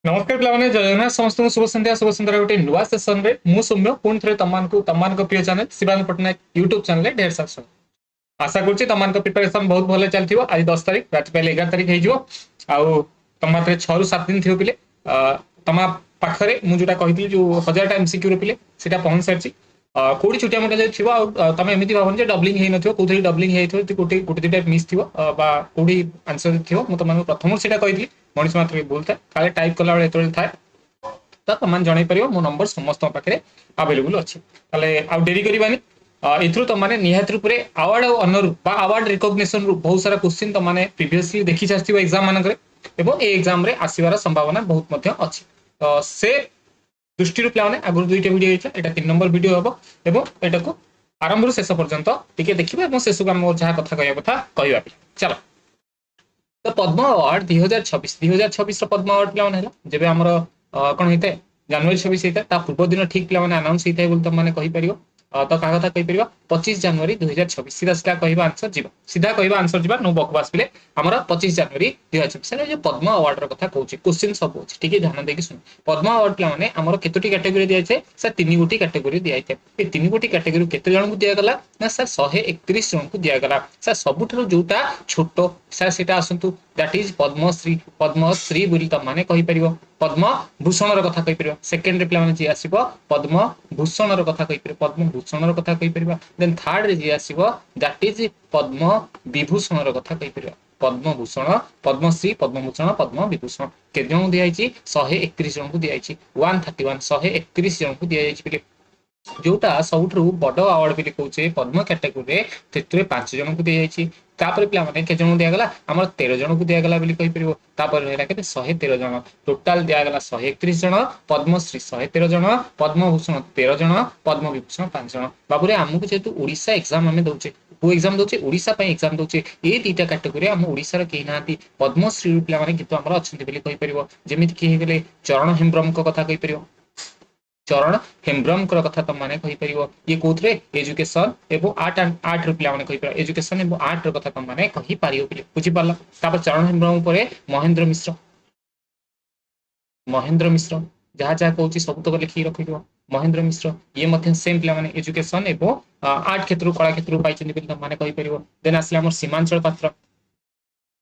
नमस्कार पिलाने जय जगन्नाथ समस्त शुभ संध्या गोटे नुआ सेसन रे मु सौम्य पुणी थे तमान प्रिय channel Shivanand Patnaik YouTube channel रे ढेर सारा आशा करुच्ची तमान प्रिपरेशन बहुत भले चलती आज 10 तारीख रात पहले 11 तारीख हो तुम 6 ରୁ 7 दिन थी पिले तुम पाखे मुझा कही जो 1000टा एमसीक्यू पिले से पहुंच सारी कौटी छुटिया मोटा जो तुम एमती भावन डबलिंग हो कौन डबलिंग गोटे गोटे दुटा मिस थी कौटी आंसर थी मुझे तुमको प्रथम से कही मनीष मात्र भूल था काले टाइप कला बेले थाए तो तुम जन पार मो नंबर समस्त पाखे आवेलेबल अच्छे आउ डेरी करवानी एथुरु तुमने निहाती रूप से अवार्ड और अनर अवार्ड रिकग्निशन रु बहुत सारा क्वेश्चन तुमने प्रीवियसली देखी सारी एग्जाम मानक एग्जाम रे आसबार संभावना बहुत अच्छी तो से दृष्टि पे आगुरी दुईटा वीडियो यहाँ 3 नंबर वीडियो हम एटा को आरंभ रु शेष पर्यंत टिके देखिए शेष को आम जहाँ कथा कहवा चलो तो पद्म अवार्ड 2026 पद्म अवार्ड पे जब आम कौन होता है जनवरी 26 होता है पूर्व दिन ठीक पे अनाउंस होता है तुमने कहीपर तो क्या कथा कहीपर 25 जनवरी 2026 सीधा सीधा कह आंसर जी सीधा कह आंसर जी नो बकवास पे आम 25 जनवरी 2026 पद्म अवार्ड कथा कहूँ क्वेश्चन सब अच्छे ठीक ध्यान देकी शुण पद्म अवार्ड पे आम केतोटी कैटेगोरी दिखाई सर 3 गोटी कैटेगोरी दिखाई ये 3 गोटी कैटेगोरी केते जन को दिगला ना सर 131 जन को दिगला सर सबुठ जोटा छोट सर से आसतु दैट इज पद्मश्री बोली तुमने कहीपर पद्म भूषण कथा कहीपर सेकेंड पे जी आस पद्म भूषण कथा कहीपर पद्म भूषण कथा कहीपर देन थर्ड रे जी आस दैट इज पद्म विभूषण कथा कहीपर पद्म भूषण पद्मश्री पद्मभूषण पद्म विभूषण के जन दिखाई 131 जन को दिखाई 131 131 जन को दिखाई जोटा सबुठ बड़ अवार्ड भी कहे पद्म कैटेगोरी से 5 जन को दिखाई तापर पे के जन दिगला आम 13 जन को दिगला तापर रहा के 113 जन टोटाल दिगला 131 जन पद्मश्री 113 जन पद्मभूषण 13 जन पद्म विभूषण 5 जन बाबू आमको जेहतु ओडिशा एग्जाम आम दौचे को एग्जाम दौचे ओडिशा एग्जाम दौचे ये दुईटा कैटेगोरी आम ओडिशार कहीं ना पद्मश्री पे कितु आम अच्छा कहीपर जमी किए चरण हेम्ब्रम कथा कहीपर चरण हेम्ब्रम कथा तुमने कहीपर ये कौन एजुकेशन एवं आर्ट रू पे कहीपर एजुकेशन एवं आर्ट कथा तुमने कहीपर बुझीपार चरण हेम्ब्रम पर महेंद्र मिश्र जहाँ जहाँ कहूँ सब तक लिखिक रख महेंद्र मिश्र ये सेम पे एजुकेशन एवं आर्ट क्षेत्र कला क्षेत्र पाई तुमने कहीपर देन आसले सीमांचल पात्र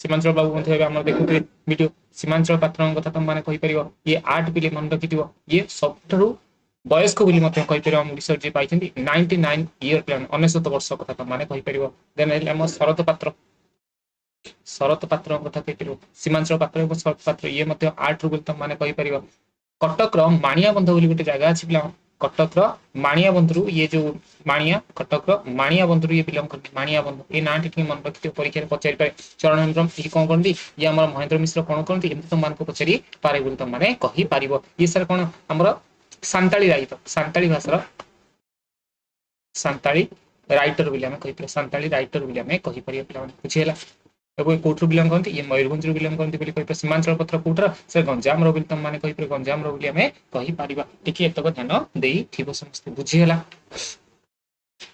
सीमांचल बाबू देखुए वीडियो सीमांचल पात्र कथा तुमने कहीपर ये आर्ट पे मन रखि ये सब वयस्क कहीपर रिसर्च जी पाई 99 इयर प्लान 99 वर्ष कथा तुमने कहीपर देन शरत पात्र कथा कहीपर सीमांचल पात्र और शरत पात्र ये आर्ट रू तुमने कहीपर कटक माणिया बंध गोटे जगह अच्छी पिला कटक माणिया बंधु ये जो माणिया कटक माणिया बंधु ये बिलंग करती माणिया बंधु ये ना मन रखिए परीक्षा पचारि पारे चरण हेम्ब्रम ये कौन करती ये आम महेंद्र मिश्र कौन करती एमती तुमको पचारि पारे तुमने कहीपर ये सर कौन आम सांताली भाषार सांताली राइटर बोली कहीपर सांताली राइटर बोली कहीपर पे बुझीगला कौटू बिलंग करती ये मयूरभंज बिलंग करती सीमांचल पत्र कौटर से गंजाम रो तुमने कहीपर गंजाम रो कहीपर टी एतक ध्यान दे समस्त बुझीगला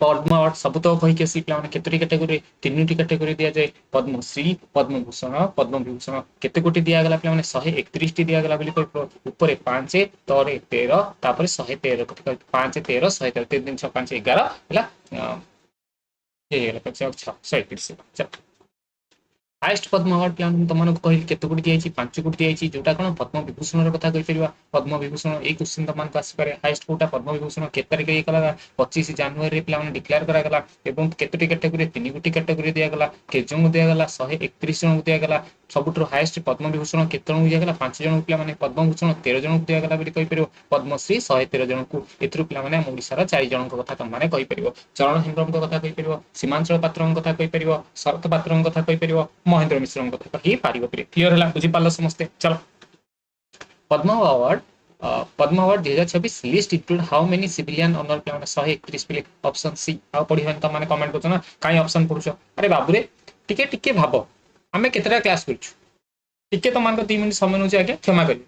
पद्म अवार्ड सब तो कहीकि आसी पे केतोटी कैटेगोरी 3टी कैटेगोरी दि जाए पद्मश्री पद्मभूषण पद्म विभूषण केते कोटी दिगला पे 131 टी दिगला ऊपर 5 तले 13 तापर 113 5 13 113 3 दिन 6 5 11 है 131 हाइस्ट पद्म अवार्ड पे तुमको कहली केत कोटी दिखाई 5 कोटी दिखाई जोटा कौन पद्म विभूषण कथा कहीपर पद्म विभूषण ये क्वेश्चन तुमको आसपे हाइस्ट कोटा पद्म विभूषण के तारिख ये कला 25 जनवरी पे डिक्लेयर करागला केतोटी कैटेगोरी 3 गोटी कैटेगोरी दिगला के जन दिगला 131 जन को दिगला सबुठ हाइस्ट पद्म विभूषण केत जन को दिगला 5 जन पे पद्मभूषण 13 जन को दिगला कहीपर पद्मश्री 113 जन को एथुरु पे आम ओडिशार 4 जन कथा तुमने कहीपर चरण हेम्ब्रम कथा कहीपर सीमांचल पात्र कथा कहीपर शरत पात्र कथा कहीपर महेंद्र मिश्र कथा कहीपर क्लीयर है बुझीपार समस्ते चलो Padma award 2026 list include how many civilian honour पे 131 पे ऑप्शन सी आ पढ़ी तुमने कमेंट करछ ना काई ऑप्शन पढुछ अरे बाबू रे टिके टिके भाबो आमे केतरा क्लास करछु टिके तुमको 2 मिनिट समय नउछ आगे क्षमा करियो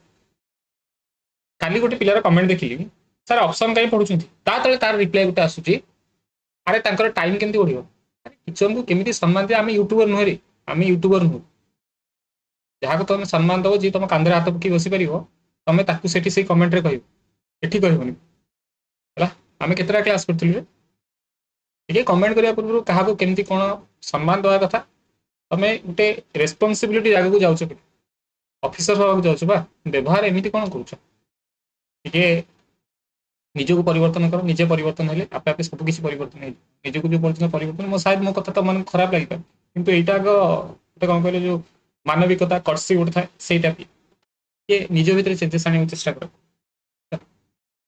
काली गोटे पिलार कमेंट देखिली सर ऑप्शन काई पढुछंती ता तळे तार रिप्लाई गोटे आसुची अरे तांकर टाइम केमती बढ़ियो अरे टीचर को केमिति सम्मान दे आमे यूट्यूबर नुहे रे आमे यूट्यूबर नु जहाँ को तुम सम्मान दब जी तुम कांधे हाथ पकड़ बसी पार तमे ताकू सेठी से कमेंट रे कहबो, एठी कहबोनी हला। आमे केतरा क्लास करथिलु रे, ठीक है कमेंट करिया पूर्व कहा को केमती कोन सम्मान दवा कथा। तमे गुटे रेस्पोंसिबिलिटी जागा को जाउछ, ऑफिसर होगा जाउछ बा, व्यवहार एमिति कोन करूछ, ठीक है निजको परिवर्तन करो, निजे परिवर्तन हेले आपे आपे सब किछि परिवर्तन हे। निजको जो बोलछ परिवर्तन मो शायद मो कथा तो मन खराब लागि पारे, किंतु एटा को कोन कहले जो मानविकता कर्सी उठता सेटा ये निज भीतर चेंजेस आने चेष्टा करो।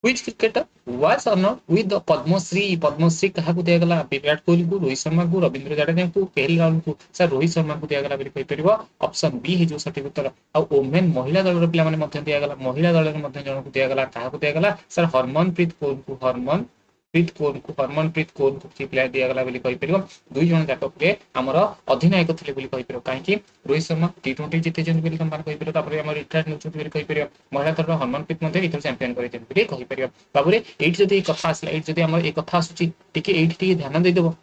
Which cricketer was honored with the Padmashri? Padmashri कहा को दिया गला? विराट कोहली को, रोहित शर्मा को, रविंद्र जडेजा को, केएल राहुल को। सर रोहित शर्मा को दिया गला बोली कहि परिबो, ऑप्शन बी हे जो सठिक उत्तर। आ वुमेन महिला दल रो पिला माने मध्य दिया गला, महिला दल रे मध्य जन को दिया गला, कहा को दिया गला? सर हरमनप्रीत कौर को, हरमनप्रीत कौर को प्लेयर दिया गला बोली कहि परिबो। दुई जन जाक प्ले हमर अधिनायक थिले बोली कहि परिबो, काहे कि रोहित शर्मा टी20 जीते जन बोली तम कहि परिबो, तापर हमर रिटायर्ड नउछ बोली कहि परिबो। महिला दल हरमनप्रीत मध्ये इथर चैंपियन करि जन बोली कहि परिबो। बाबूरे एट जदि ए कथा आसला, एट जदि हमर ए कथा आसुची टिके एट टिके ध्यान दे देबो,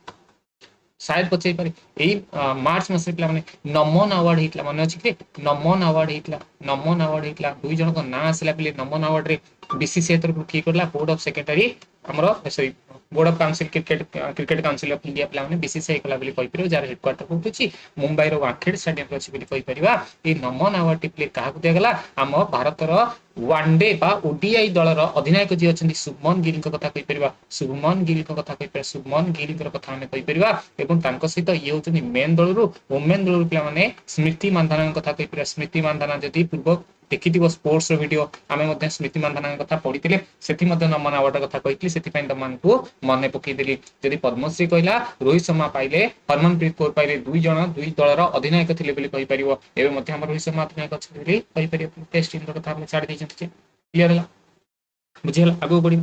शायद पचे पारे। एई मार्च मास पिला माने नमन अवार्ड हितला, माने अछि कि नमन अवार्ड हितला, नमन अवार्ड हितला। दुई जन को ना आसला पिले नमन अवार्ड रे बीसीसीआई तरफ ठीक करला, बोर्ड ऑफ सेक्रेटरी हमरो sorry board of council cricket council of India पिला माने बीसीसीआई कला बोली कहि परिबो, जार हेडक्वार्टर होछि मुंबई रो वानखेड़े स्टेडियम रे अछि बोली कहि परिबा। ए नमन अवार्ड टी प्ले काहा को दिया गला? हम भारत रो वनडे बा ओडीआई दल रो अधिनायक जी अछंती शुभमन गिल को कथा कहि परिबा, शुभमन गिल को कथा कहि परिबा, शुभमन गिल को कथा हम कहि परिबा। एवं तांको सहित ये होचनी मेन दल रो वुमेन दल रो पिला माने स्मृति मानधना कथा कहि परिबा। स्मृति मानधना जदि पूर्व देखिथिबो स्पोर्ट्स रो वीडियो, आमे मध्ये स्मृति मानधना कथा पढिथिले, सेति मध्ये नमन अवार्ड कथा कहितली, सेति पय तमन को मने पकि देली। जदि पद्मश्री कहला रोहित शर्मा पाइले, हरमनप्रीत कौर पाइले, दुई जन दुई दल रो अधिनायक थिले बोली कहि परिबो। एबे मध्ये हमर रोहित शर्मा अधिनायक अछि बोली कहि परिबो। टेस्ट टीम रो कथा हम छाडी दै छथि, क्लियर हला, बुझियला। आगो बढी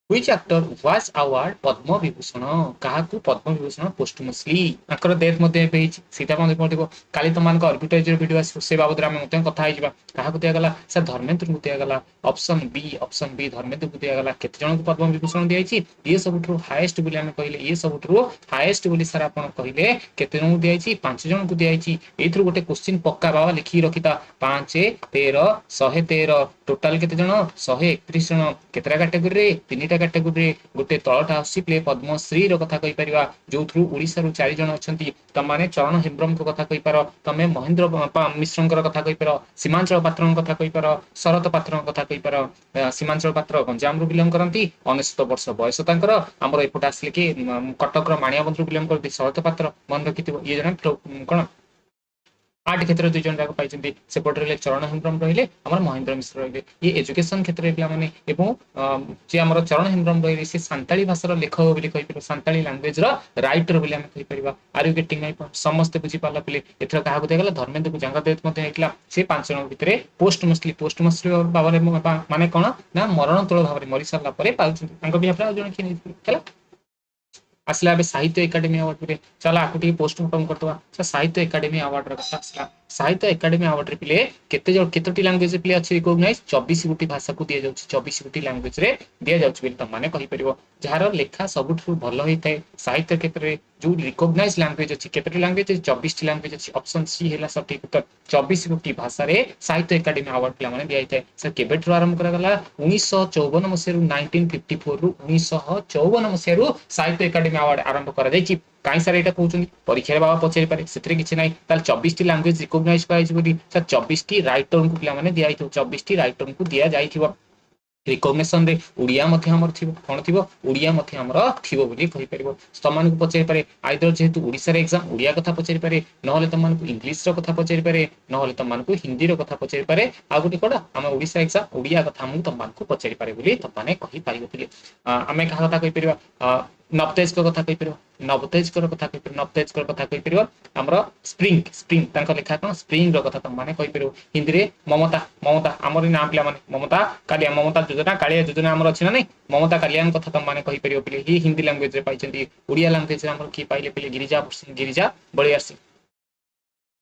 Which actor was award Padma Vibhushan? कहा को पद्म विभूषण पोस्टमसली आकर डेथ मध्ये पेज सीता मध्ये पडिबो। काली तमान को आर्बिट्रेज वीडियो आसी से बाबत रे हम मध्ये कथा आइबा। कहा को दिया गला? सर धर्मेंद्र को दिया गला, ऑप्शन बी धर्मेंद्र को दिया गला। केते जन को पद्म विभूषण दिया छि? ये सबठु हाईएस्ट बोली हम कहिले, ये सबठु हाईएस्ट बोली सर आपण कहिले केते जन को दिया छि? 5 जन को दिया छि। एथरु गोटे क्वेश्चन पक्का बाबा लिखि रखिता, 5 13 113 टोटल केते जन? 131 जन। केतरा कैटेगरी रे? 3टा कैटेगरी रे। गोटे तळटा आसी प्ले पद्मश्री रो कथा कहि परिबा, जो थ्रू ओडिसा रो 4 जन अछंती। तमाने चरण हेम्ब्रम को कथा कहि पारो, तमे महेंद्र मिश्रन को कथा कहि पारो, सीमांचल पात्रन कथा कहि पारो, शरत पात्रन कथा कहि पारो। सीमांचल पात्र गंजाम रो बिलोंग करंती, 19 वर्ष बयस तांकर। हमर एपटा आसले कि कटक रो माणियाबंध रो बिलोंग करती शरत पात्र, मन रखिथिबो। ये जन कोन आर्ट क्षेत्र दुई जन जाक पाइछन्ती, सेपटे रे चरण हेम्ब्रम रहिले, हमर महेंद्र मिश्र रहिले। ये एजुकेशन क्षेत्र रे पिला माने एवं जे हमर चरण हेम्ब्रम रहिले से सांताली भाषार लेखक बोली कहि परिबा, सांताली लैंग्वेज रो राइटर बोली हम कहि परिबा। Are you getting my point? समस्त बुझी पाला पिले। एथरा काहा को देगला? धर्मेंद्र को जंगा देत मध्ये हेतला। से 5 जन भितरे पोस्टमसली बाबा माने कोन ना मरण तोळ भाबरे मरि सारला परे पाउछन्ती। तांको बिहाफरा जण कि केला आसला। अबे साहित्य एकेडमी अवार्ड रे चला आकुटी पोस्टमार्टम करतवा। साहित्य एकेडमी अवार्ड रे कथा आसला। साहित्य एकेडमी अवार्ड रे पिले केतोटी लैंग्वेज प्ले अछि रिकॉग्नाइज? 24 गोटी भाषा को दिया जाउछि, 24 गोटी लैंग्वेज रे दिया जाउछि बिल त माने कहि परिबो। जहार लेखा सबठु भलो होइतै साहित्य क्षेत्र रे जो रिकॉग्नाइज लैंग्वेज अछि, केतोटी लैंग्वेज? 24 टी लैंग्वेज अछि। ऑप्शन सी हेला सटीक उत्तर। 24 गोटी भाषा रे साहित्य एकेडमी अवार्ड पिला माने दियाइतै। सर केबेट्रो आरंभ करा गला? 1954 मसिया रु 1954 रु 1954 मसिया रु साहित्य एकेडमी अवार्ड आरंभ करा जायछि। काई सर एटा कहउछन परीक्षा रे बाबा पचेरि पारे, सेतरे किछि नै। ताल 24 टी लैंग्वेज रिकॉग्नाइज पाइछि बोली सर 24 टी राइटर को पिला माने दियाइथो, 24 टी राइटर को दिया जाइथिबो। रिकॉग्निशन रे उड़िया मथे हमर थिबो, कोन थिबो? उड़िया मथे हमर थिबो बोली कहि परिबो। तमान को पचेरि पारे आइदर जेहेतु ओडिसा रे एग्जाम उड़िया कथा पचेरि पारे, नहले तमान को इंग्लिश रो कथा पचेरि पारे, नहले तमान को हिंदी रो कथा पचेरि पारे। आ गुटी कोडा हम ओडिसा एग्जाम उड़िया कथा हम तमान को पचेरि पारे बोली तमाने कहि परिबो पिले। आमे कहा कथा कहि परिबा? नवतेज को कथा कहि परिबो, नवतेज को कथा कहि परिबो, नवतेज को कथा कहि परिबो। हमर स्प्रिंग तांका लेखा कोन स्प्रिंग रो कथा तमाने कहि परिबो। हिंदी रे ममता हमर नाम पिला माने ममता कालिया, ममता योजना कालिया योजना हमर अछि ना नै, ममता कालियान कथा तमाने कहि परिबो पिले। ही हिंदी लैंग्वेज रे पाइछन्ती। उड़िया लैंग्वेज रे हमर की पाइले पिले? गिरिजा बलियार सिंह,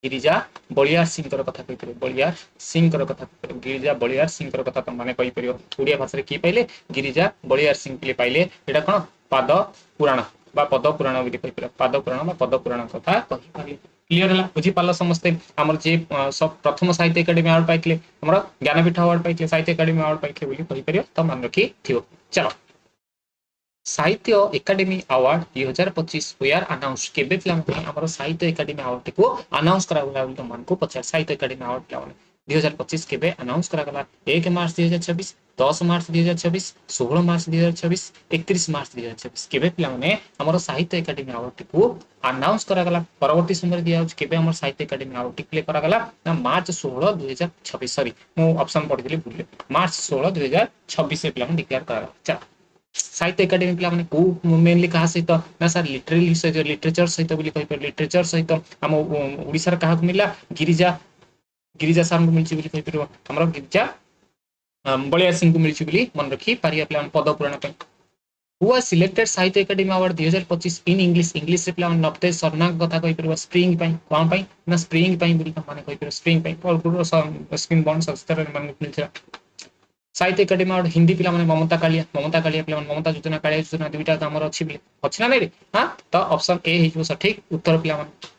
गिरिजा बलियार सिंह कथा कहि परिबो, बलियार सिंह कथा कहि परिबो, गिरिजा बलियार सिंह कथा तमाने कहि परिबो। उड़िया भाषा रे की पाइले? गिरिजा बलियार सिंह पिले पाइले। एटा कोन? पाद पुराण बा पद पुराण बोली कहि परिबो, पाद पुराण बा पद पुराण कथा कहि परिबो। क्लियर है बुझी पाल समस्ते आमर जे सब प्रथम साहित्य एकेडमी अवार्ड पाइले हमर ज्ञानपीठ अवार्ड पाइले साहित्य एकेडमी अवार्ड पाइले बोली कहि परियो त मान रखी थियो। चलो Sahitya Akademi award 2025 we are announce केबे प्लान हमर साहित्य एकेडमी अवार्ड को अनाउंस करा गला बोली मन को पचार साहित्य एकेडमी अवार्ड प्लान 2025 केबे अनाउंस करा गला 1 मार्च 2026 10 मार्च 2026 16 मार्च 2026 31 मार्च 2026 केबे पिला माने हमर साहित्य एकेडमी अवार्ड को अनाउंस करा गला परवर्ती समय दिया केबे हमर साहित्य एकेडमी अवार्ड प्ले करा गला ना मार्च 16 2026 सॉरी मु ऑप्शन पढि दिली भूल मार्च 16 2026 पिला डिक्लेयर करा गला। चल साहित्य एकेडमी पिला माने को मेनली कहा सहित ना सर लिटरेरी सहित लिटरेचर सहित बोली कहि पर लिटरेचर सहित हम ओडिसा रा काहा मिला गिरिजा गिरिजा सार को मिलची बोली कहि पर हमर गिरिजा बलिया सिंह को मिलची बोली मन रखी पारिया पिला पद पुराण पे who was selected साहित्य Akademi award 2025 in English English से पिला नब्ते सरना कथा कहि परबा स्प्रिंग पई कोन पई ना स्प्रिंग पई बोली माने कहि पर स्प्रिंग पई और गुरु स्क्रीन बॉन्ड सस्तर मन मिलथिला। साहित्य एकेडमी अवार्ड हिंदी पिला माने ममता कालिया पिला ममता योजना कालिया योजना दुईटा हमर अछि बोली अछि ना नै रे हां तो ऑप्शन ए हिजो सठिक उत्तर पिला माने।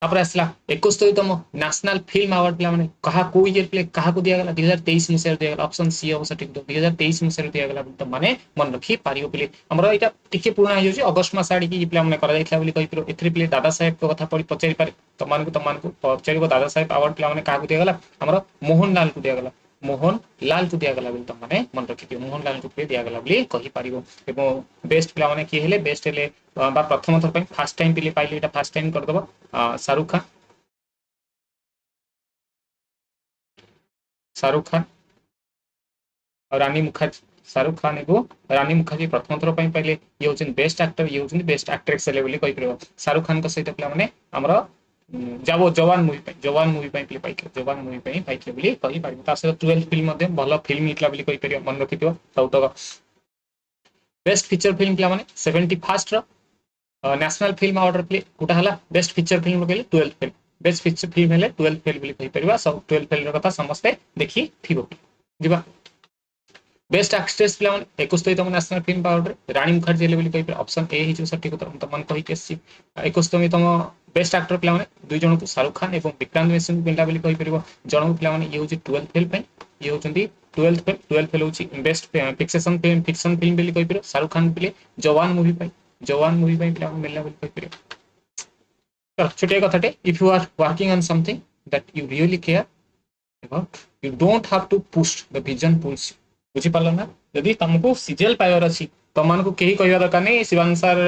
तापर आसला 71तम नेशनल फिल्म अवार्ड पिला माने कहा को ईयर प्ले कहा को दिया गला 2023 मसिया दिया गला ऑप्शन सी हो सठिक 2023 मसिया दिया गला तो माने मन रखी पारियो प्ले हमर एटा टिके पुराना हो जे अगस्त मास आडी की प्ले माने करा जायखला बोली कहि पिरो एथरे प्ले दादा साहेब को कथा पड़ी पचारि पारे तो मान को पचारिबो दादा साहेब अवार्ड पिला माने कहा को दिया गला हमर मोहन लाल को दिया गला मोहन लाल को दिया गला बोली तो माने मन रखि मोहन लाल को दिया गला बोली कहि पारिबो एवं बेस्ट पिला माने की हेले बेस्ट हेले बा प्रथम थर फर्स्ट टाइम पिले पाइले एटा फर्स्ट टाइम कर दबो शाहरुख खान और रानी मुखर्जी शाहरुख खान को रानी मुखर्जी प्रथम थर पाइले ये होचन बेस्ट एक्टर ये होचन बेस्ट एक्ट्रेस हेले बोली कहि परबो शाहरुख खान को सहित पिला माने हमरो जाबो जवान मूवी पे पाइके जवान मूवी पे पाइके बोली कहि पारिबो ता से 12 फिल्म मध्ये भलो फिल्म हिटला बोली कहि परियो मन रखितो सबतक बेस्ट फीचर फिल्म पिला माने 71st रो नेशनल फिल्म अवार्ड प्ले कोटा हला बेस्ट फीचर फिल्म कहले 12 फिल्म बेस्ट फीचर फिल्म हेले 12 फिल्म बोली कहि परिबा सब 12 फिल्म रो कथा समस्त देखि थिबो दिबा बेस्ट एक्ट्रेस पिला माने 71तम नेशनल फिल्म अवार्ड रानी मुखर्जी हेले बोली कहि पर ऑप्शन ए हिजो सठिक उत्तर त मन कहि केसी 71तम बेस्ट एक्टर पिला माने दुई जन को शाहरुख खान एवं विक्रांत मेसी पिला बोली कहि परिबो जन पिला माने ये होची 12 फिल्म पे ये होचंदी 12 फिल्म होची बेस्ट फिक्शन फिल्म बोली कहि पर शाहरुख खान पिले जवान मूवी पे पिला मिलला बोली कहि परिबो। चल छोटे कथाटे if you are working on something that you really care about you don't have to push the vision pulls बुझी पालो ना यदि तुमको सीजीएल पाइवर अछि तमान को केही कहया दरकार नै शिवान सर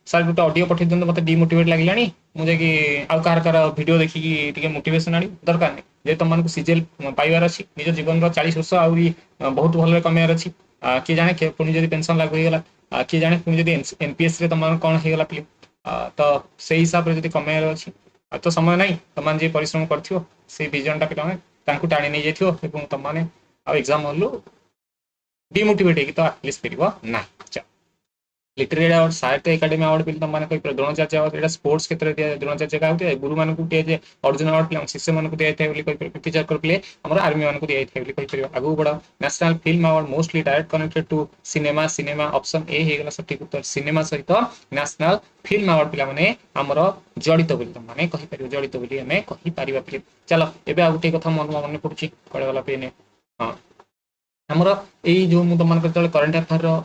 सर गुटे ऑडियो पठि दन मते डिमोटिवेट लागिलानी मुझे कि आउ कार वीडियो देखि कि टिके मोटिवेशन आनी दरकार नै जे तमान को सीजीएल पाइवर अछि निज जीवन रो 40 वर्ष आउरी बहुत भलो कमेयर अछि कि जाने के पुनी जदी पेंशन लागु गेला कि जाने पुनी जदी एनपीएस रे तमान कोन हे गेला फिल्म तो सेही हिसाब रे जदी कमेयर अछि तो समय नै तमान जे परिश्रम करथियो से विजन टा पिला तांकु टाणी नै जेथियो एवं तमाने आ एग्जाम हल्लु डिमोटिवेट है तो एटलीस्ट फेरिबो ना। लिटरेरी अवार्ड साहित्य एकेडमी अवार्ड बिल तम माने कोइ द्रोणाचार्य अवार्ड एटा स्पोर्ट्स क्षेत्र दिया द्रोणाचार्य का होते गुरु मान को दिया जे अर्जुन अवार्ड प्ले शिष्य मान को दिया थाय बोली कोइ टीचर कर प्ले हमर आर्मी मान को दिया थाय बोली कोइ परियो आगु बडा national film award mostly direct connected to cinema option A हे गेला सठिक उत्तर सिनेमा सहित नेशनल फिल्म अवार्ड पिला माने हमर जडित बोली तम माने कहि परियो जडित बोली हमें कहि परिबा फिल्म। चलो एबे आ गुटे कथा मन पडुची कळे वाला पेने हां हमर एई जो मु तमान करतले करंट अफेयर रो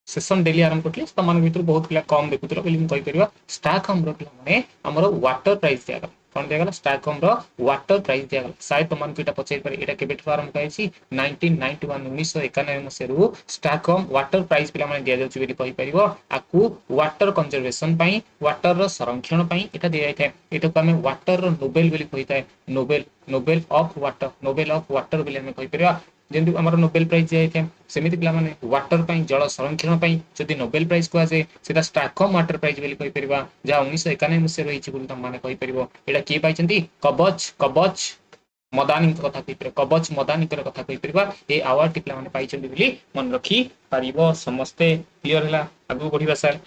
सेशन डेली आरंभ करतले तमान भीतर बहुत पिला कम देखुतलो बोली हम कहि परिबा स्टाक होम रो पिला माने हमर वाटर प्राइस दिया गला कोन दिया गला स्टाक होम रो वाटर प्राइस दिया गला शायद तमान को एटा पचै पारे एटा केबे आरंभ कइछि 1991 1991 मसे रु स्टाक होम वाटर प्राइस पिला माने दिया जाउछि बोली कहि परिबो आकु वाटर कंजर्वेशन पई वाटर रो संरक्षण पई एटा दिया जाय एटा को हमें वाटर रो नोबेल बोली कहिताय नोबेल ऑफ वाटर बोली हम कहि परिबा जेंतु हमर नोबेल प्राइज जाय थे सेमिति पिला माने वाटर पई जल संरक्षण पई जदि नोबेल प्राइज को आसे सेटा स्टाकहोम वाटर प्राइज बोली कहि परिबा जा 1991 मसे रहिछि बोली त माने कहि परिबो एटा की पाइचंती कबच मदानी कथा कहि परिबा कबच मदानी कथा कहि परिबा ए अवार्ड टी पिला माने पाइचंती बोली मन रखी परिबो समस्त क्लियर हला आगु बढ़िबा sir.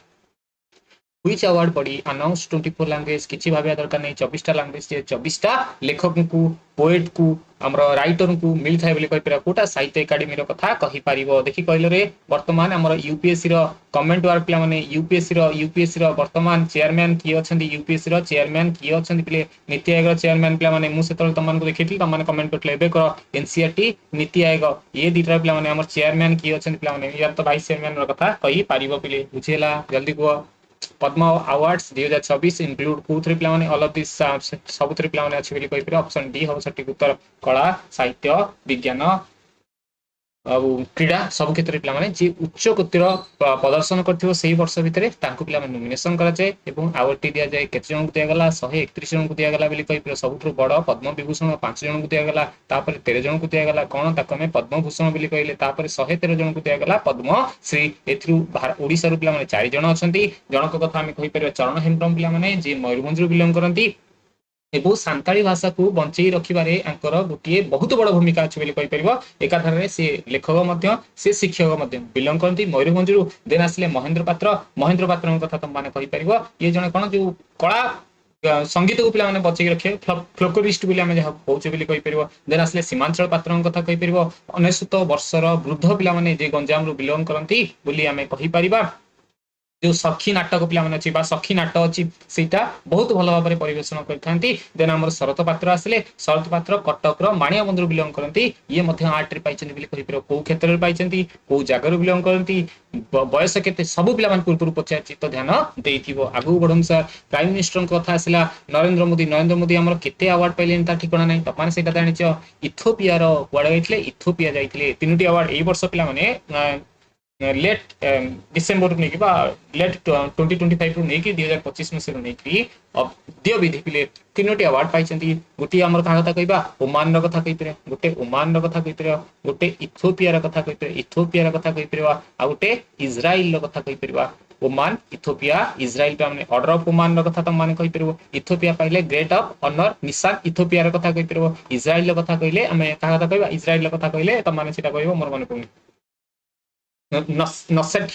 Which award body announced 24 language କିଛି ଭାବିବା ଦରକାର ନାହିଁ 24ଟା ଲାଙ୍ଗୁଏଜ ଯେ 24ଟା ଲେଖକଙ୍କୁ ପୋଏଟ କୁ ଆମର ରାଇଟର କୁ ମିଳିଥାଏ ବୋଲି କହିପାରିବା କୋଉଟା ସାହିତ୍ୟ ଏକାଡେମୀର କଥା କହିପାରିବ ଦେଖି କହିଲରେ ବର୍ତ୍ତମାନ ଆମର ୟୁପିଏସସି ର କମେଣ୍ଟ ୱାର୍କ ପିଲାମାନେ ୟୁପିଏସସି ର ବର୍ତ୍ତମାନ ଚେୟାରମ୍ୟାନ କିଏ ଅଛନ୍ତି ୟୁପିଏସସି ର ଚେୟାରମ୍ୟାନ କିଏ ଅଛନ୍ତି ପିଲେ ନୀତି ଆୟୋଗର ଚେୟାରମ୍ୟାନ ପିଲାମାନେ ମୁଁ ସେତେବେଳେ ତମମାନଙ୍କୁ ଦେଖେଇଥିଲି ତମମାନେ କମେଣ୍ଟ କରିଥିଲେ ଏବେ କର ଏନସିଆରଟି ନୀତି ଆୟୋଗ ଏ ଦିଟା ପିଲାମାନେ ଆମର ଚେୟାରମ୍ୟାନ କିଏ ଅଛନ୍ତି ପିଲାମାନେ ୟାର ତ ଭାଇସ ଚେୟାରମ୍ୟାନ ର କଥା କହିପାରିବ ପିଲେ ବୁଝିହେଲା ଜଲ୍ଦି କୁହ पद्म अवार्ड्स 2024 इनक्लूड कोथरे पिलाने ऑल ऑफ दिस सबुथरे पिलाने अछि बोली कहि पर ऑप्शन डी हो सटीक उत्तर कला साहित्य विज्ञान क्रीड़ा सब क्षेत्र में पिलाने जे उच्च कोटिर प्रदर्शन करथिबो सेही वर्ष भितरे तांको पिला नॉमिनेशन करा जाय एवं अवार्ड दिया जाय केते जन को दिया गला 131 जन को दिया गला बोली कहि पर सबुठु बड़ पद्म विभूषण 5 जन को दिया गला तापर 13 जन को दिया गला कोन ताको में पद्म भूषण बोली कहले तापर 113 जन को दिया गला पद्म श्री एथरु ओडिसा रु पिला माने 4 जन अछंती जनक कथा हम कहि पर चरण हेम्ब्रम पिला माने जे मयूरभंज रु बिलोंग करंती एवं सांताली भाषा को बंचई रखिबारे आंकर गोटे बहुत बड़ भूमिका अछि बोली कहि परिबो एकाधारे से लेखक मध्य से शिक्षक मध्य बिलोंग करती मयूरभंज रु देन आसले महेंद्र पात्र कथा तुम माने कहि परिबो ये जने कोन जो कला संगीत को पिला माने बचई रखे फ्लोकोरिस्ट बोली हम जहा कहउचे बोली कहि परिबो देन आसले सीमांचल पात्र कथा कहि परिबो 19 वर्षर वृद्ध पिला माने जे गंजाम रु बिलोंग करंती बोली हमें कहि परिबा जो सखी नाटक पिला मन अछि बा सखी नाटक अछि सेटा बहुत भलो भाबरे परिवेषण करथांती देन हमर शरत पात्र आसले शरत पात्र कटक रो माणिया बंदर बिलोंग करंती ये मध्य आर्ट रे पाइछन बिली कहि पर को क्षेत्र रे पाइछंती को जागर बिलोंग करंती बयस केते सब पिला मन पूर्व पचाछि तो ध्यान देइथिबो आगु बढम सर प्राइम मिनिस्टर कथा आसला नरेंद्र मोदी हमर केते अवार्ड पाइलेन ता ठिकाना नै तपान सेटा जानिछ इथियोपिया रो कुआडे गइथिले इथियोपिया जाइथिले तीनोटी अवार्ड एई वर्ष पिला माने लेट डिसेंबर नहीं लेट 2025 रु नहीं 2025 में से नहीं कि अद्य विधि पिले तीनोटी अवार्ड पाइछंती गोटे हमर का कथा कहबा ओमान रो कथा कहितरे गोटे ओमान रो कथा कहितरे गोटे इथियोपिया रो कथा कहितरे इथियोपिया रो कथा कहितरे आ गोटे इजराइल रो कथा कहितरे ओमान इथियोपिया इजराइल पे हमने ऑर्डर ऑफ ओमान रो कथा तुम माने कहि परबो इथियोपिया पहिले ग्रेट ऑफ ऑनर निशान इथियोपिया रो कथा कहि परबो इजराइल रो कथा कहिले हमें का कथा कहबा इजराइल रो कथा कहिले तुम माने सेटा कहबो मोर माने कोन नसेट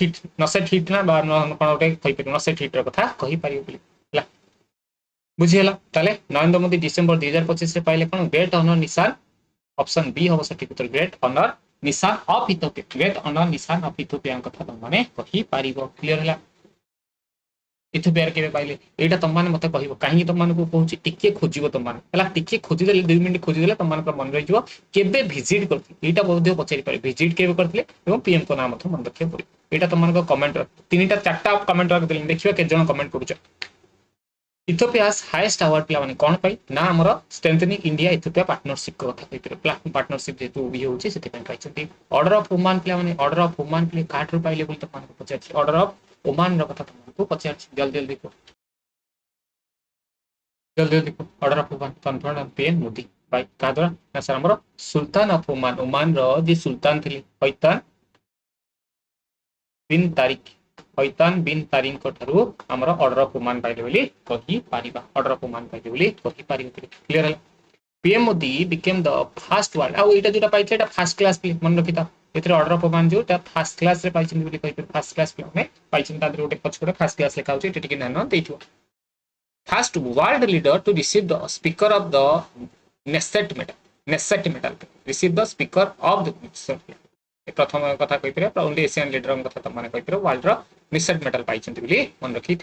हिट ना बा कोन गोटे कहि परबो नसेट हिट रो कथा कहि परिबो बोली बुझिहला ताले नरेंद्र मोदी डिसेंबर 2025 रे पाइले कोन ग्रेट ऑनर निशान ऑप्शन बी हो सटीक उत्तर ग्रेट ऑनर निशान ऑफ इथियोपिया ग्रेट ऑनर निशान ऑफ इथियोपिया कथा तुम माने कहि परिबो क्लियर हला इथियोपिया केबे पाइले एटा तुम माने मते कहिबो काहे तुम माने को कहूची टिके खोजिबो तुम माने हला टिके खोजि देले 2 मिनिट खोजि देले तुम माने मन रहि जिवो केबे विजिट करथि एटा बोध पचारि पारे विजिट केबे करथिले एवं पीएम को नाम मते मन रखियो पड़ी एटा तुम माने कमेंट तीनटा चारटा कमेंट रख देले देखिबा के जण कमेंट करूछ इथियोपियास हाईएस्ट अवार्ड पिला माने कोन पाई ना हमर स्ट्रेंथनिंग इंडिया इथियोपिया पार्टनरशिप को कथा कहितरे पार्टनरशिप जेतु भी होची सेते पय पाइछथि ऑर्डर ऑफ ओमान पिला माने ऑर्डर ऑफ ओमान पिले काठ रु पाइले बोल त माने पचाछि ऑर्डर ऑफ ओमान रो कथा तुमको पचाछि जल्दी जल्दी को जल्दी जल्दी को ऑर्डर ऑफ ओमान कन्फर्म पेन मोदी भाई का द्वारा ना सर हमर सुल्तान ऑफ ओमान ओमान रो जे सुल्तान थिले हैतान बिन तारिक को ठारू हमर ऑर्डर ऑफ ओमान पाइले बोली कहि पारिबा ऑर्डर ऑफ ओमान पाइले बोली कहि पारिबो क्लियर है PM Modi became the first world आ एटा जोटा पाइछे एटा फर्स्ट क्लास पे मन रखिता एथरे ऑर्डर ऑफ ओमान जो ता फर्स्ट क्लास रे पाइछन बोली कहि फर्स्ट क्लास पे में पाइछन ता गोटे पछकोटे फर्स्ट क्लास लिखा होची टिके ध्यान देइथो first world leader to receive the speaker of the Knesset medal receive the speaker of the प्रथम कथा कहि पर ओनली एशियन लीडर कथा त माने कहि पर वर्ल्ड रो नेसेट मेडल पाइछन बोली मन रखि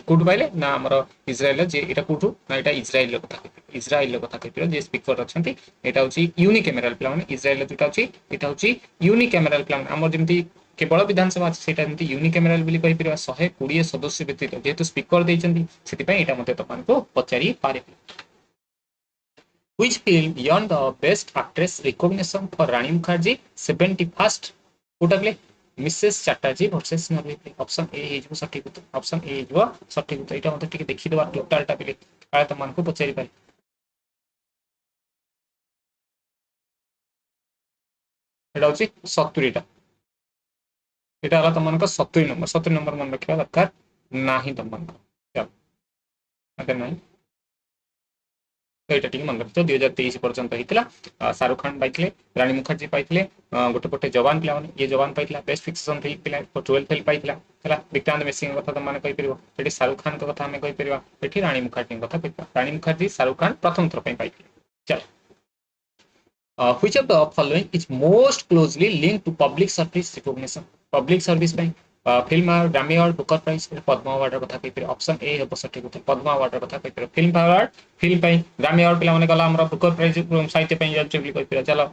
कोड पाइले ना हमर इजराइल जे एटा कोठु ना एटा इजराइल कथा इजराइल कथा कहि जे स्पीकर अछंती एटा होची यूनिक एमरल प्लान इजराइल जोटा होची एटा होची यूनिक एमरल प्लान हमर जेमती केवल विधानसभा सेटा जेमती यूनिक एमरल बोली कहि पर 120 सदस्य व्यतीत जेतु स्पीकर दैछंती सेति पय एटा मते तपन को पचारी पारे which film earned the best actress recognition for Rani Mukherjee 71st कोटा प्ले मिसेस चैटर्जी वर्सेस नॉर्वे प्ले ऑप्शन ए हेजबो सठिक उत्तर ऑप्शन ए हेजबो सठिक उत्तर एटा मते टिके देखि देबा टोटल टा प्ले काले त मानको पचारि पारे एटा होची 70 टा एटा हला त मानको 70 नंबर मन रखिबा दरकार नाही त मानको चल अगर नहीं तो यहाँ टी मन रखिथ 2023 पर्यंत होता शाहरुख खान पाई रानी मुखर्जी पाई गोटे पटे जवान पे ये जवान पाई बेस्ट फिक्शन फिल्म पिला 12 फिल्म पाई विक्रांत मेसी कथा तुमने कहीपर ये शाहरुख खान कथा आम कहीपर ये रानी मुखर्जी कथा कह रानी मुखर्जी शाहरुख खान प्रथम थर पाई चल which of the following is most closely linked to public service recognition public service by film award Grammy award Booker prize Padma award कथा कहीपर ऑप्शन ए हे सठिक उत्तर पद्म अवार्ड कथा कहीपर फिल्म अवार्ड फिल्म पाई ग्रामी अवार्ड पिला गला बुकर प्राइज साहित्य जाऊे कहीपर चलो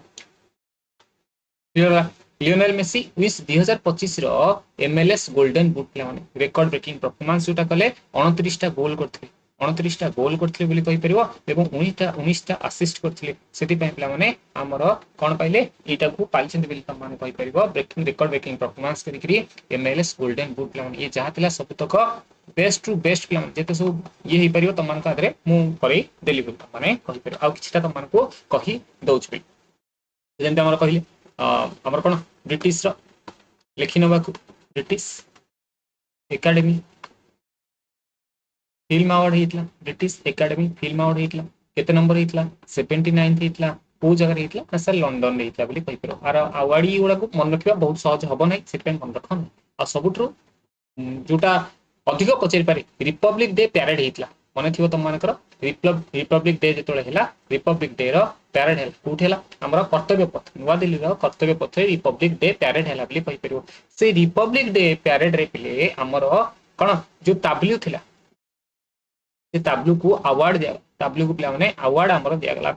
Lionel Messi विस 2025 रो एमएलएस गोल्डन बुट पिला रेकॉर्ड ब्रेकिंग परफॉर्मेंस जोटा कले 29टा गोल करथिले 29टा गोल करथिले बोली कहि परिबो एवं 19टा असिस्ट करथिले सेति पय पिला माने हमर कोन पाइले एटा को पाइछन बोली त माने कहि परिबो ब्रेकिंग रेकॉर्ड ब्रेकिंग परफॉर्मेंस करिकरी एमएलएस गोल्डन बुट पिला ये जहा तिला सबतक बेस्ट टू बेस्ट पिला जेते सब ये हे परिबो त मान का आदरे मु करै देली बोली त माने कहि परिबो आ किछटा त मान को कहि दउछ बे जेंते हमर कहिले हमर कोन ब्रिटिश रो लेखि नबाकू ब्रिटिश एकेडमी फिल्म अवार्ड होता ब्रिटिश एकेडमी फिल्म अवार्ड होता केते नंबर होता 79 होता को जगह होता ना सर लंडन रे होता बोली कहिपर आर अवार्ड गुड़ा को मन रखा बहुत सहज हम ना से मन रख आ सबुठ जोटा अधिक पचारि पारे रिपब्लिक डे प्यारेड होता मन थी तुम मानकर रिपब्लिक डे जो है रिपब्लिक डे प्यारेड है कौट है आम कर्तव्य पथ नुआ दिल्ली कर्तव्य पथ रिपब्लिक डे प्यारेड है कहीपर से रिपब्लिक डे प्यारेड रे पिले आमर कौन जो ताब्ल्यू थिला ताब्लू को अवार्ड दिया ताब्लू को पिला अवार्ड आमर दिगला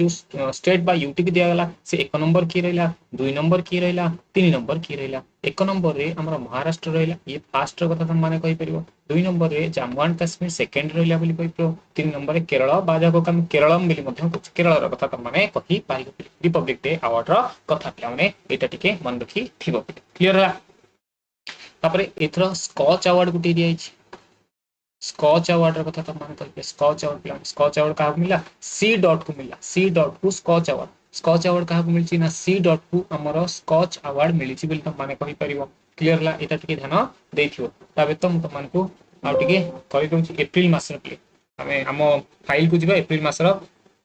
जो स्टेट बा यूटी की दिगला से 1 नंबर किए रहा 2 नंबर किए रहा 3 नंबर किए रहा 1 नंबर रे आमर महाराष्ट्र रहा ये फास्ट कथा तुम मैंने कहीपर 2 नंबर रे जम्मू एंड काश्मीर सेकेंड रहा बोली कहीपर 3 नंबर रे केरल बाजाक केरलम बोली केरल कथा तुम मैंने कहीपर रिपब्लिक डे अवार्ड कथा पिला यहाँ टिके मन रखी थी क्लीयर है एथर स्कॉच अवार्ड गोटे दिखाई स्कॉच अवार्ड कथा तुम मैंने कह स्कॉच अवार्ड स्कॉच अवार्ड क्या मिला सी डॉट को मिला सी डॉट को स्कॉच अवार्ड क्या मिली ना सी डॉट को आमर स्कॉच अवार्ड मिली तुम मैंने कहीपर क्लीयर है यहाँ टे ध्यान देथियो तुम तुमको आउे एप्रिल मस आम आम फाइल को जी एप्रिल मसर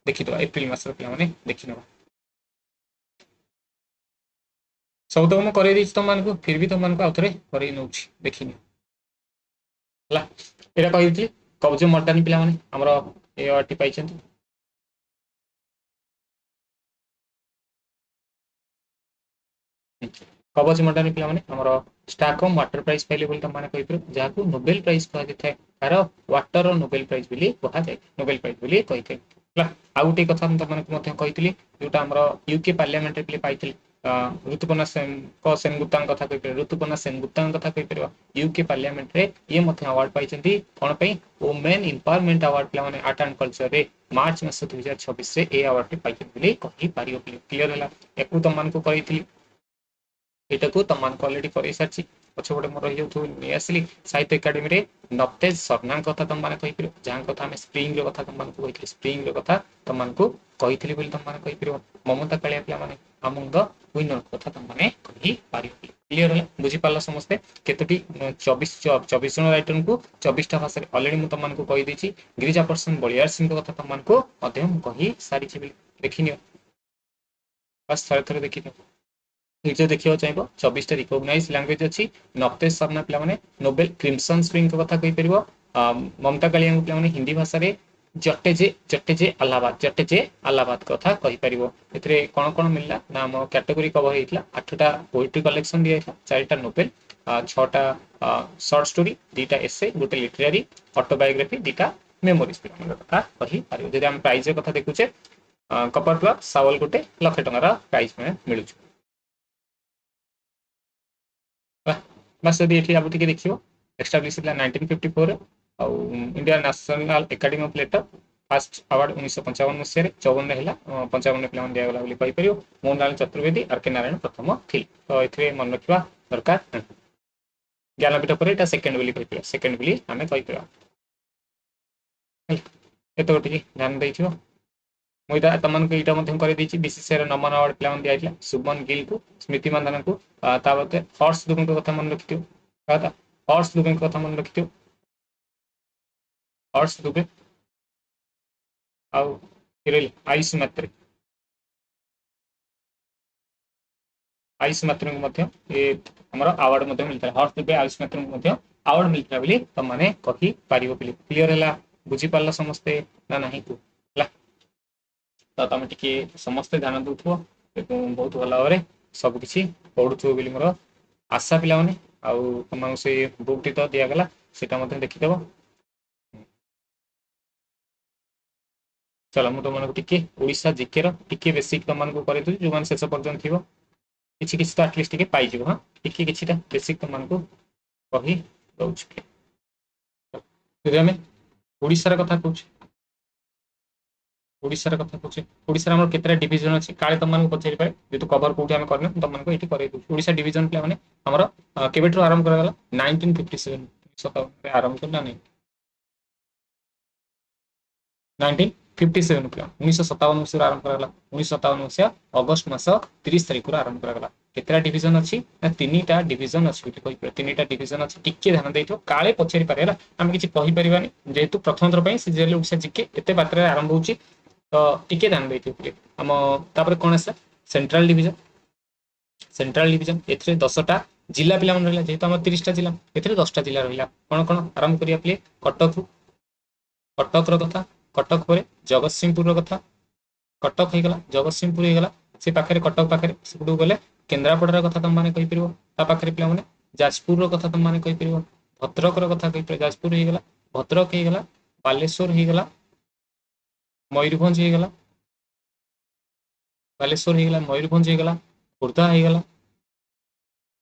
देखीद एप्रिल मसर पे देखी ना सब तो मुझे कर तुमको फिर भी तुमको आउ थे कर देखनी है कही कब्ज मर्दानी पिला आमर ए अवार्ड पाई कवच मर्दानी पिला आमर स्टॉकहोम वाटर प्राइज पाइले बोली तुम मैंने कहीपर जहाँ नोबेल प्राइज कहुए तार वाटर नोबेल प्राइज बोली कहुए नोबेल प्राइज बोली कही आ गोटे कथा तुमको कही जोटा आम यूके पार्लियामेंट पे पाई ऋतुपर्णा सेनगुप्ता कथा कहीपर ऋतुपर्णा सेनगुप्ता कथा कहीपर यूके पार्लियामेंट रे ये अवार्ड पाई कौन वुमेन एम्पावरमेंट अवार्ड पे आर्ट एंड कल्चर रे मार्च मास 2026 रे ए अवार्ड पाई कही क्लीयर है या तुमको कही यहाँ को तुमको अलरेडी कर सारी पछपटे मोर रही आसली साहित्य एकाडेमी रे नवतेज सरना कथा तुम मैंने कहीपर जहाँ कथा आम स्प्रिंग कथा तुमको कही स्प्रिंग कथा तुमको कही तुमने कहीपर ममता कालिया पे अमंग द विनर कथा तुमने कहीपर क्लीयर है बुझीपार समस्ते केतोटी 24 जन राइटर को 24टा भाषा अलरेडी मुझे तुमको कहीदे गिरिजा प्रसन्न बलियार सिंह कथा तुमको कही सारी देखनी बस थे थे देखी वीडियो देखा चाहिए 24टा रिकग्नाइज लैंग्वेज अच्छी नवतेज सरना पे नोबेल क्रिमसन स्प्रिंग कथा कहीपर ममता कालिया पे हिंदी भाषा में जटेजे अलाहाबाद कथा कहीपर ए कौन कौन मिलला ना आम कैटेगोरी कवर होता 8टा पोएट्री कलेक्शन दिया 4टा नोबेल 6टा शॉर्ट स्टोरी 2टा एसे गोटे लिटरेरी ऑटोबायोग्राफी 2टा मेमोरीज कथा कहीपर जब आम प्राइज कथा देखुचे कपर क्लब सावल गोटे ₹1,00,000 प्राइज में मिलू बस यदि ये आप देखिए एस्टाब्लिश 1954 आउ India National Academy of Letter first award 1955 मसीह 54 है 55 पे दिगला कहीपर मोहनलाल चतुर्वेदी आर के नारायण प्रथम थी तो ये मन रखा दरकार ज्ञानपीठ पर सेकेंड बोली कहीपर सेकेंड बोली आम कहीपर एत गोटे ध्यान दे मुझे तुमको यहाँ कर बीसीसीआई नमन अवार्ड पे दिखाई शुभमन गिल को स्मृति मंदाना को ताबते हर्ष दुबे कथा मन रखि हर्ष दुबे कथा मन रखि हर्ष दुबे आउ आयुष मात्री ये हमर अवार्ड मिलता है हॉर्स पे आयुष मात्री अवार्ड मिलता है तुम मैंने कही पार क्लीयर है बुझी पार समस्ते ना नहीं तू तो तुम टे समस्ते ध्यान दौथ बहुत भल भाव सबकि पढ़ुव बोली मोर आशा पिला तुम से बुक टी तो दिगला से देखीदेव चलो मुझे तुमको टिके ओडिशा जिके टिके बेसिक तुमको कर जो मैंने शेष पर्यटन थी किसी किसी तो आटलिस्ट टिके पाइज हाँ टिके किसी बेसिक तुमको कही दौर आम ओडिशार कथा कहूँ ओडिशार कथा कहूँ ओडिशार आम केतटा डिविजन अच्छी काले तुमको पचारि पारे जेहतु कभर कौटी आम करना तुमको ये कर ओडिशा डिविजन पे आमर केवेठू आरंभ करागला 1957 57 आरंभ करना नहीं 1957 पे 1957 मसीह आरंभ करागला 1957 मसीहा अगस्ट मास 30 तारिख आरंभ करागला केतटा डिविजन अच्छी ना 3टा डिविजन अच्छी 3टा डिविजन अच्छी टिके ध्यान देइथो काले पचारि पारे आम किसी कहि परिबानी जेहेतु प्रथम थर पे सीजीएल ओडिशा जिके एते मात्रा आरंभ होची तो टिके ध्यान देइथो आम तापर कोन आसा सेंट्रल डिविजन एथरे 10टा जिला पिला मन रहला जेहेतु आम 30टा जिला एथरे 10टा जिला रहला कोन कोन आरंभ करिया प्ले कटक कटक कथा कटक पर जगतसिंहपुर कथा कटक हो गला जगतसिंहपुर हो गला से पाखे कटक पाखे से गले केन्द्रापड़ार कथा तुम मैंने कहीपर पाखे पे जाजपुर कथा तुम मैंने कहीपर भद्रक कथा कहीपर जाजपुर हो गला भद्रक हो गला बालेश्वर हो गला मयूरभंज हो गला बालेश्वर हो गला मयूरभंज हो गला खोर्धा हो गला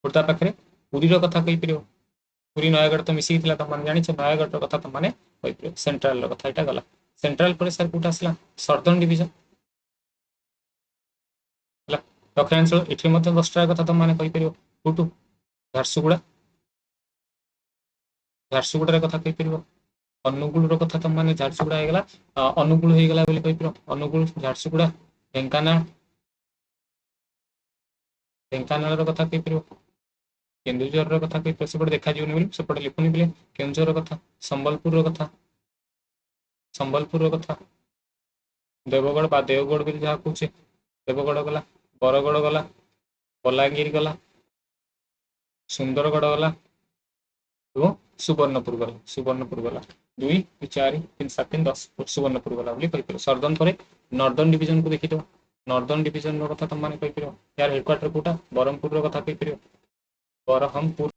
खोर्धा पाखे पुरी कथा कहीपर पुरी नयगढ़ तो मिसी तुम जान नयगढ़ कथा तुम मैंने कहीपर सेंट्राल कथा यहाँ गला सेंट्राल पर सर कौट आसला सर्दर्न डिविजन दक्षिणांचल ये 10टा कथा तुम मैंने कहीपर कौटू झारसुगुड़ा झारसुगुड़ार कथा कहीपर अनुगुल कथा तुम मैंने झारसुगुड़ा हो गला अनुगुल हो गला कहीपर अनुगुल झारसुगुड़ा ढेंकानाल ढेंकानाल कथा कहीपर केन्दुझर कथा कहीपर सेपटे देखा सेपटे लिखुनी बोले केन्दुझर कथा संबलपुर कथा देवगढ़ बा देवगढ़ भी जहाँ कहे देवगढ़ गला बरगढ़ गला बलांगीर गला सुंदरगढ़ गला सुवर्णपुर गला 2 4 3 7 3 10 सुवर्णपुर गला कहीपर सर्दर्न पर नॉर्दर्न डिविजन को देखी नॉर्दर्न डिविजन कथा तुम मैंने कहीपर यार हेडक्वार्टर कौटा ब्रह्मपुर कथा कहीपर ब्रह्मपुर